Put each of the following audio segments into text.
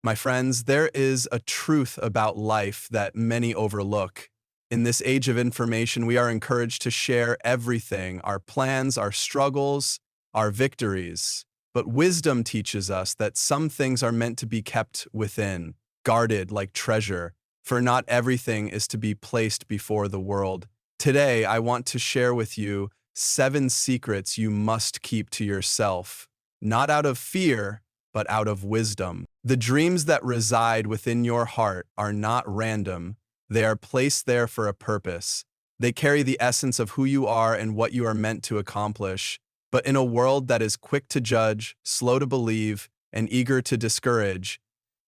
My friends, there is a truth about life that many overlook. In this age of information, we are encouraged to share everything, our plans, our struggles, our victories. But wisdom teaches us that some things are meant to be kept within, guarded like treasure, for not everything is to be placed before the world. Today, I want to share with you 7 secrets you must keep to yourself, not out of fear, but out of wisdom. The dreams that reside within your heart are not random. They are placed there for a purpose. They carry the essence of who you are and what you are meant to accomplish. But in a world that is quick to judge, slow to believe, and eager to discourage,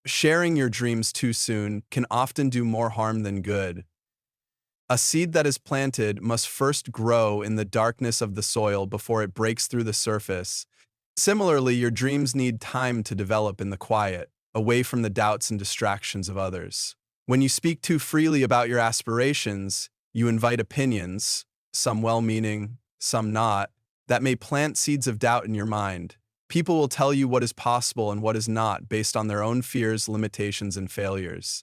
sharing your dreams too soon can often do more harm than good. A seed that is planted must first grow in the darkness of the soil before it breaks through the surface. Similarly, your dreams need time to develop in the quiet, away from the doubts and distractions of others. When you speak too freely about your aspirations, you invite opinions, some well-meaning, some not, that may plant seeds of doubt in your mind. People will tell you what is possible and what is not based on their own fears, limitations, and failures.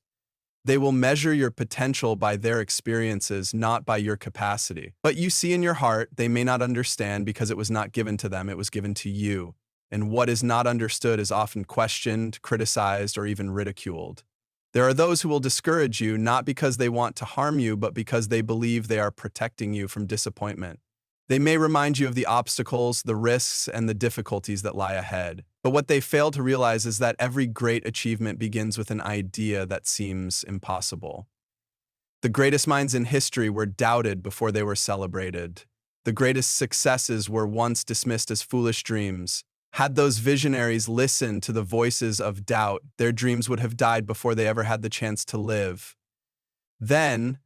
They will measure your potential by their experiences, not by your capacity. But you see in your heart, they may not understand because it was not given to them, it was given to you. And what is not understood is often questioned, criticized, or even ridiculed. There are those who will discourage you not because they want to harm you, but because they believe they are protecting you from disappointment. They may remind you of the obstacles, the risks, and the difficulties that lie ahead. But what they fail to realize is that every great achievement begins with an idea that seems impossible. The greatest minds in history were doubted before they were celebrated. The greatest successes were once dismissed as foolish dreams. Had those visionaries listened to the voices of doubt, their dreams would have died before they ever had the chance to live. Then,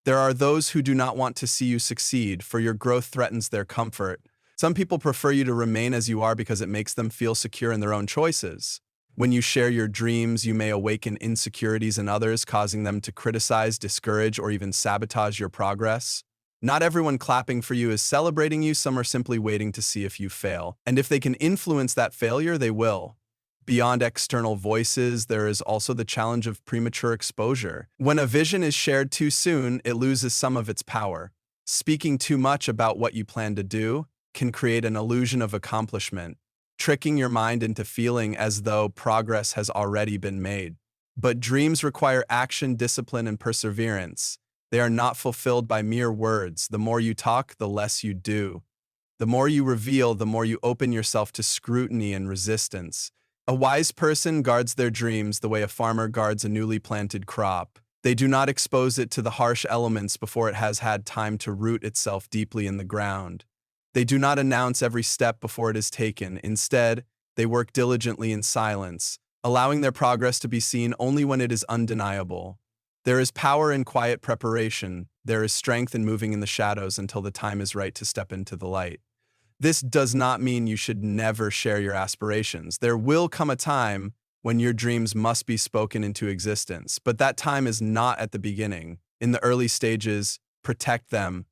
there are those who do not want to see you succeed, for your growth threatens their comfort. Some people prefer you to remain as you are because it makes them feel secure in their own choices. When you share your dreams, you may awaken insecurities in others, causing them to criticize, discourage, or even sabotage your progress. Not everyone clapping for you is celebrating you, some are simply waiting to see if you fail. And if they can influence that failure, they will. Beyond external voices, there is also the challenge of premature exposure. When a vision is shared too soon, it loses some of its power. Speaking too much about what you plan to do can create an illusion of accomplishment, tricking your mind into feeling as though progress has already been made. But dreams require action, discipline, and perseverance. They are not fulfilled by mere words. The more you talk, the less you do. The more you reveal, the more you open yourself to scrutiny and resistance. A wise person guards their dreams the way a farmer guards a newly planted crop. They do not expose it to the harsh elements before it has had time to root itself deeply in the ground. They do not announce every step before it is taken. Instead, they work diligently in silence, allowing their progress to be seen only when it is undeniable. There is power in quiet preparation. There is strength in moving in the shadows until the time is right to step into the light. This does not mean you should never share your aspirations. There will come a time when your dreams must be spoken into existence, but that time is not at the beginning. In the early stages, protect them.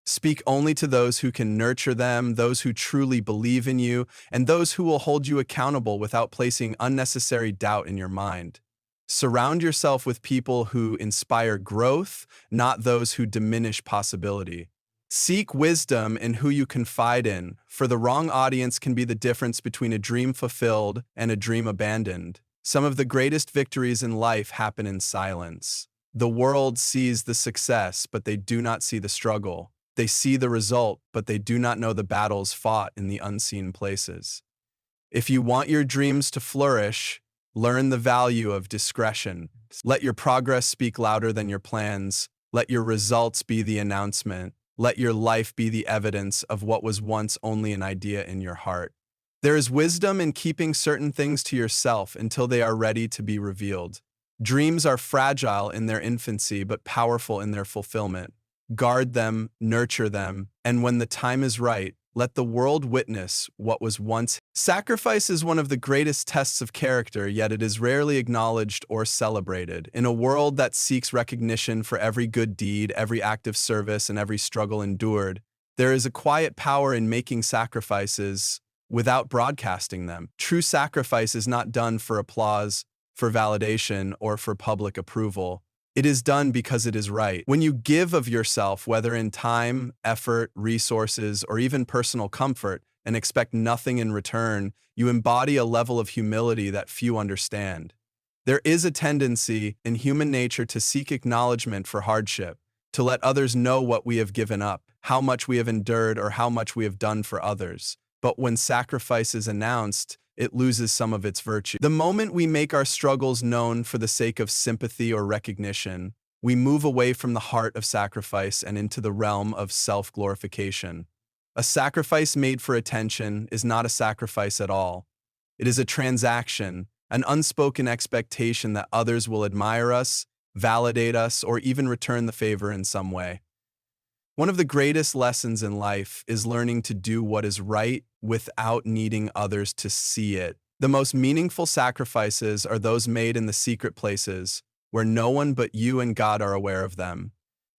Speak only to those who can nurture them, those who truly believe in you, and those who will hold you accountable without placing unnecessary doubt in your mind. Surround yourself with people who inspire growth, not those who diminish possibility. Seek wisdom in who you confide in, for the wrong audience can be the difference between a dream fulfilled and a dream abandoned. Some of the greatest victories in life happen in silence. The world sees the success, but they do not see the struggle. They see the result, but they do not know the battles fought in the unseen places. If you want your dreams to flourish, learn the value of discretion. Let your progress speak louder than your plans. Let your results be the announcement. Let your life be the evidence of what was once only an idea in your heart. There is wisdom in keeping certain things to yourself until they are ready to be revealed. Dreams are fragile in their infancy, but powerful in their fulfillment. Guard them, nurture them, and when the time is right, let the world witness what was once. Sacrifice is one of the greatest tests of character, yet it is rarely acknowledged or celebrated. In a world that seeks recognition for every good deed, every act of service, and every struggle endured, there is a quiet power in making sacrifices without broadcasting them. True sacrifice is not done for applause, for validation, or for public approval. It is done because it is right. When you give of yourself, whether in time, effort, resources, or even personal comfort, and expect nothing in return, you embody a level of humility that few understand. There is a tendency in human nature to seek acknowledgement for hardship, to let others know what we have given up, how much we have endured, or how much we have done for others. But when sacrifice is announced, it loses some of its virtue. The moment we make our struggles known for the sake of sympathy or recognition, we move away from the heart of sacrifice and into the realm of self-glorification. A sacrifice made for attention is not a sacrifice at all. It is a transaction, an unspoken expectation that others will admire us, validate us, or even return the favor in some way. One of the greatest lessons in life is learning to do what is right without needing others to see it. The most meaningful sacrifices are those made in the secret places, where no one but you and God are aware of them.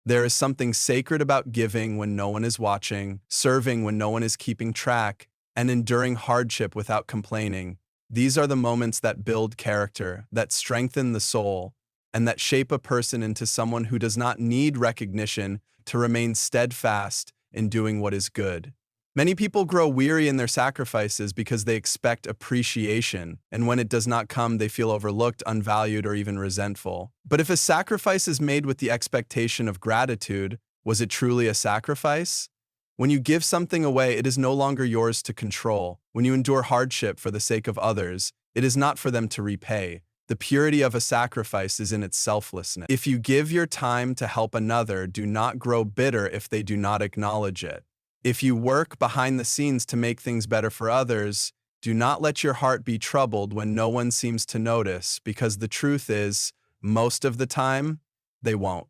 There is something sacred about giving when no one is watching, serving when no one is keeping track, and enduring hardship without complaining. These are the moments that build character, that strengthen the soul, and that shape a person into someone who does not need recognition to remain steadfast in doing what is good. Many people grow weary in their sacrifices because they expect appreciation, and when it does not come, they feel overlooked, unvalued, or even resentful. But if a sacrifice is made with the expectation of gratitude, was it truly a sacrifice? When you give something away, it is no longer yours to control. When you endure hardship for the sake of others, it is not for them to repay. The purity of a sacrifice is in its selflessness. If you give your time to help another, do not grow bitter if they do not acknowledge it. If you work behind the scenes to make things better for others, do not let your heart be troubled when no one seems to notice, because the truth is, most of the time, they won't.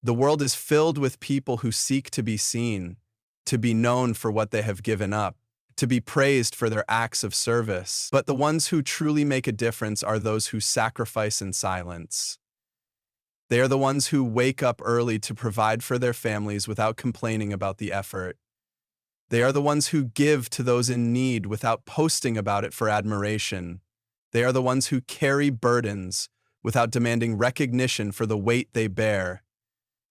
The world is filled with people who seek to be seen, to be known for what they have given up, to be praised for their acts of service. But the ones who truly make a difference are those who sacrifice in silence. They are the ones who wake up early to provide for their families without complaining about the effort. They are the ones who give to those in need without posting about it for admiration. They are the ones who carry burdens without demanding recognition for the weight they bear.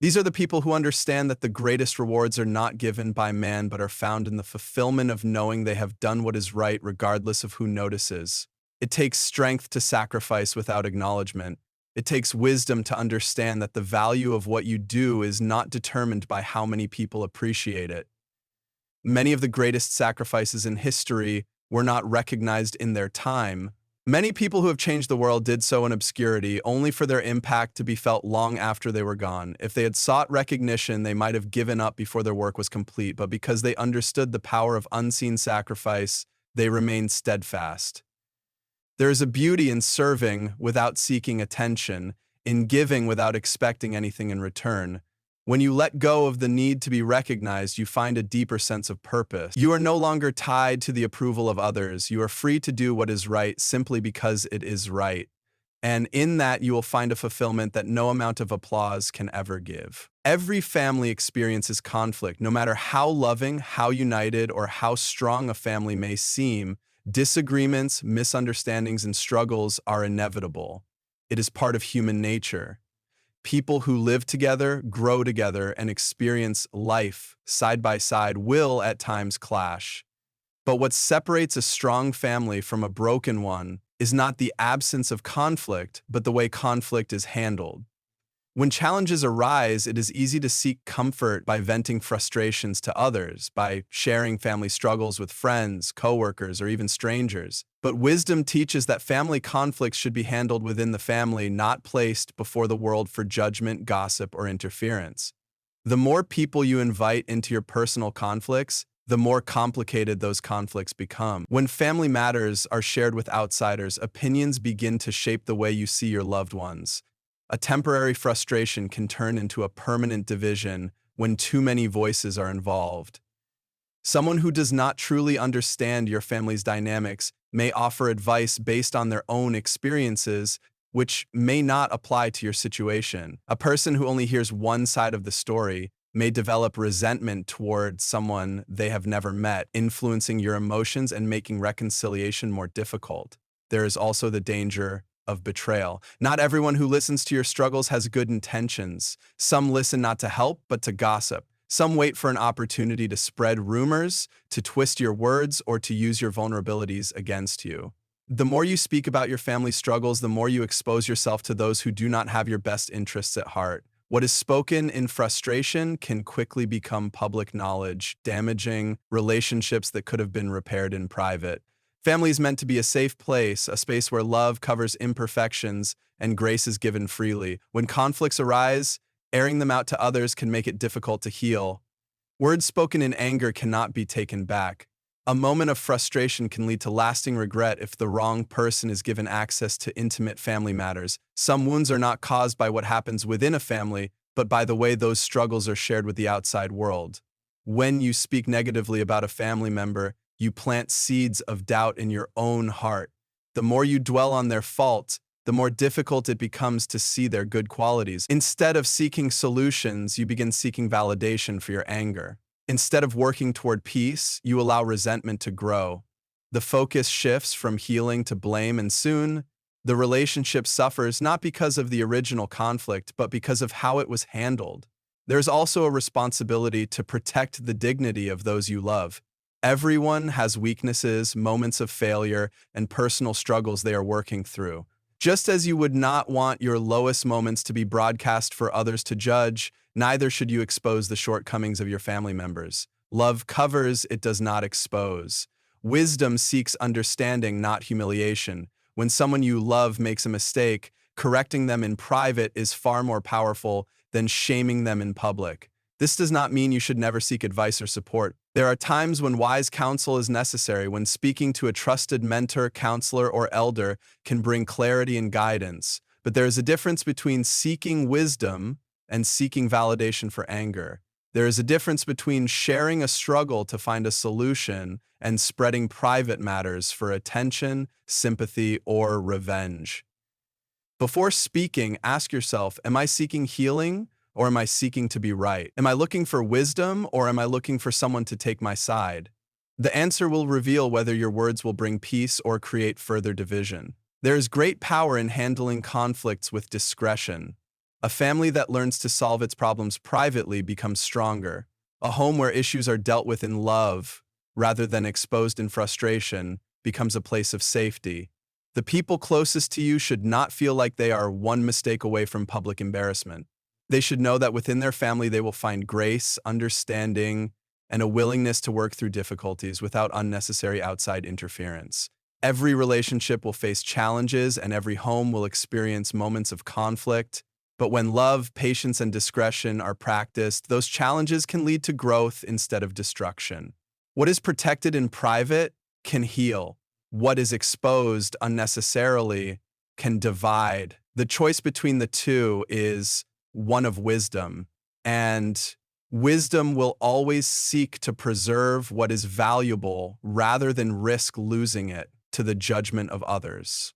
These are the people who understand that the greatest rewards are not given by man but are found in the fulfillment of knowing they have done what is right regardless of who notices. It takes strength to sacrifice without acknowledgement. It takes wisdom to understand that the value of what you do is not determined by how many people appreciate it. Many of the greatest sacrifices in history were not recognized in their time. Many people who have changed the world did so in obscurity, only for their impact to be felt long after they were gone. If they had sought recognition, they might have given up before their work was complete, but because they understood the power of unseen sacrifice, they remained steadfast. There is a beauty in serving without seeking attention, in giving without expecting anything in return. When you let go of the need to be recognized, you find a deeper sense of purpose. You are no longer tied to the approval of others. You are free to do what is right simply because it is right. And in that, you will find a fulfillment that no amount of applause can ever give. Every family experiences conflict. No matter how loving, how united, or how strong a family may seem, disagreements, misunderstandings, and struggles are inevitable. It is part of human nature. People who live together, grow together, and experience life side by side will at times clash. But what separates a strong family from a broken one is not the absence of conflict, but the way conflict is handled. When challenges arise, it is easy to seek comfort by venting frustrations to others, by sharing family struggles with friends, coworkers, or even strangers. But wisdom teaches that family conflicts should be handled within the family, not placed before the world for judgment, gossip, or interference. The more people you invite into your personal conflicts, the more complicated those conflicts become. When family matters are shared with outsiders, opinions begin to shape the way you see your loved ones. A temporary frustration can turn into a permanent division when too many voices are involved. Someone who does not truly understand your family's dynamics may offer advice based on their own experiences, which may not apply to your situation. A person who only hears one side of the story may develop resentment toward someone they have never met, influencing your emotions and making reconciliation more difficult. There is also the danger of betrayal. Not everyone who listens to your struggles has good intentions. Some listen not to help, but to gossip. Some wait for an opportunity to spread rumors, to twist your words, or to use your vulnerabilities against you. The more you speak about your family struggles, the more you expose yourself to those who do not have your best interests at heart. What is spoken in frustration can quickly become public knowledge, damaging relationships that could have been repaired in private. Family is meant to be a safe place, a space where love covers imperfections and grace is given freely. When conflicts arise, airing them out to others can make it difficult to heal. Words spoken in anger cannot be taken back. A moment of frustration can lead to lasting regret if the wrong person is given access to intimate family matters. Some wounds are not caused by what happens within a family, but by the way those struggles are shared with the outside world. When you speak negatively about a family member, you plant seeds of doubt in your own heart. The more you dwell on their fault, the more difficult it becomes to see their good qualities. Instead of seeking solutions, you begin seeking validation for your anger. Instead of working toward peace, you allow resentment to grow. The focus shifts from healing to blame, and soon, the relationship suffers not because of the original conflict, but because of how it was handled. There's also a responsibility to protect the dignity of those you love. Everyone has weaknesses, moments of failure, and personal struggles they are working through. Just as you would not want your lowest moments to be broadcast for others to judge, neither should you expose the shortcomings of your family members. Love covers, it does not expose. Wisdom seeks understanding, not humiliation. When someone you love makes a mistake, correcting them in private is far more powerful than shaming them in public. This does not mean you should never seek advice or support. There are times when wise counsel is necessary, when speaking to a trusted mentor, counselor, or elder can bring clarity and guidance. But there is a difference between seeking wisdom and seeking validation for anger. There is a difference between sharing a struggle to find a solution and spreading private matters for attention, sympathy, or revenge. Before speaking, ask yourself, am I seeking healing? Or am I seeking to be right? Am I looking for wisdom, or am I looking for someone to take my side? The answer will reveal whether your words will bring peace or create further division. There is great power in handling conflicts with discretion. A family that learns to solve its problems privately becomes stronger. A home where issues are dealt with in love, rather than exposed in frustration, becomes a place of safety. The people closest to you should not feel like they are one mistake away from public embarrassment. They should know that within their family they will find grace, understanding, and a willingness to work through difficulties without unnecessary outside interference. Every relationship will face challenges, and every home will experience moments of conflict. But when love, patience, and discretion are practiced, those challenges can lead to growth instead of destruction. What is protected in private can heal. What is exposed unnecessarily can divide. The choice between the two is one of wisdom, and wisdom will always seek to preserve what is valuable rather than risk losing it to the judgment of others.